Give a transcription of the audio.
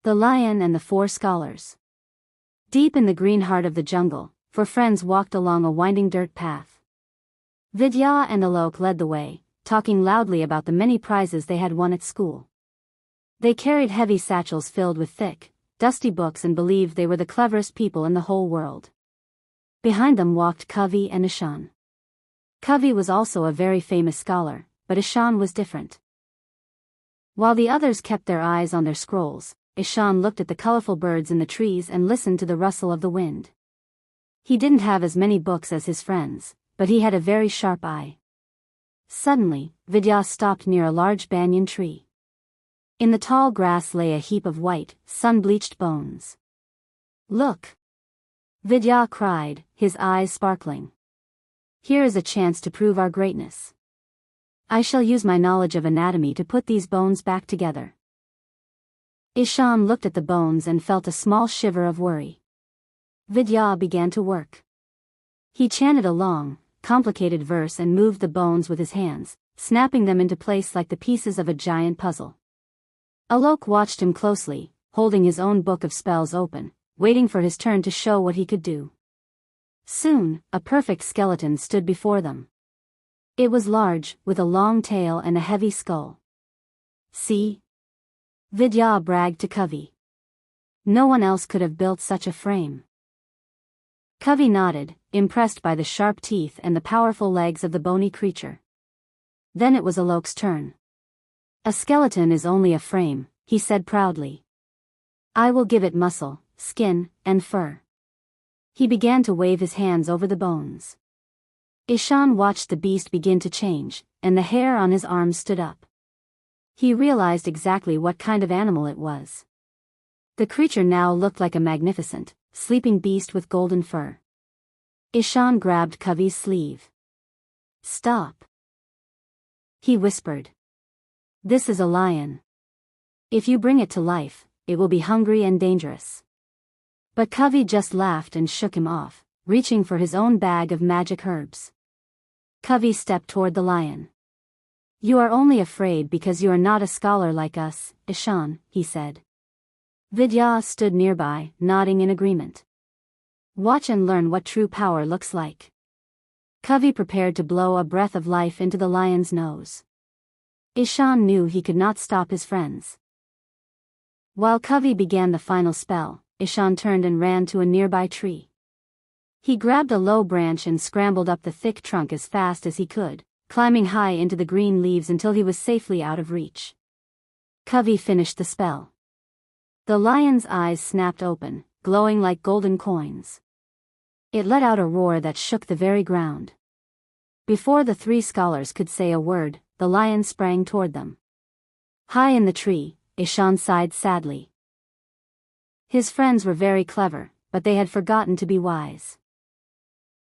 The Lion and the Four Scholars. Deep in the green heart of the jungle, four friends walked along a winding dirt path. Vidya and Alok led the way, talking loudly about the many prizes they had won at school. They carried heavy satchels filled with thick, dusty books and believed they were the cleverest people in the whole world. Behind them walked Kavi and Ishan. Kavi was also a very famous scholar, but Ishan was different. While the others kept their eyes on their scrolls, Ishan looked at the colorful birds in the trees and listened to the rustle of the wind. He didn't have as many books as his friends, but he had a very sharp eye. Suddenly, Vidya stopped near a large banyan tree. In the tall grass lay a heap of white, sun-bleached bones. "Look!" Vidya cried, his eyes sparkling. "Here is a chance to prove our greatness. I shall use my knowledge of anatomy to put these bones back together." Ishan looked at the bones and felt a small shiver of worry. Vidya began to work. He chanted a long, complicated verse and moved the bones with his hands, snapping them into place like the pieces of a giant puzzle. Alok watched him closely, holding his own book of spells open, waiting for his turn to show what he could do. Soon, a perfect skeleton stood before them. It was large, with a long tail and a heavy skull. "See?" Vidya bragged to Kavi. "No one else could have built such a frame." Kavi nodded, impressed by the sharp teeth and the powerful legs of the bony creature. Then it was Alok's turn. "A skeleton is only a frame," he said proudly. "I will give it muscle, skin, and fur." He began to wave his hands over the bones. Ishan watched the beast begin to change, and the hair on his arms stood up. He realized exactly what kind of animal it was. The creature now looked like a magnificent, sleeping beast with golden fur. Ishan grabbed Kavi's sleeve. "Stop," he whispered. "This is a lion. If you bring it to life, it will be hungry and dangerous." But Kavi just laughed and shook him off, reaching for his own bag of magic herbs. Kavi stepped toward the lion. "You are only afraid because you are not a scholar like us, Ishan," he said. Vidya stood nearby, nodding in agreement. "Watch and learn what true power looks like." Kavi prepared to blow a breath of life into the lion's nose. Ishan knew he could not stop his friends. While Kavi began the final spell, Ishan turned and ran to a nearby tree. He grabbed a low branch and scrambled up the thick trunk as fast as he could, climbing high into the green leaves until he was safely out of reach. Kavi finished the spell. The lion's eyes snapped open, glowing like golden coins. It let out a roar that shook the very ground. Before the three scholars could say a word, the lion sprang toward them. High in the tree, Ishan sighed sadly. His friends were very clever, but they had forgotten to be wise.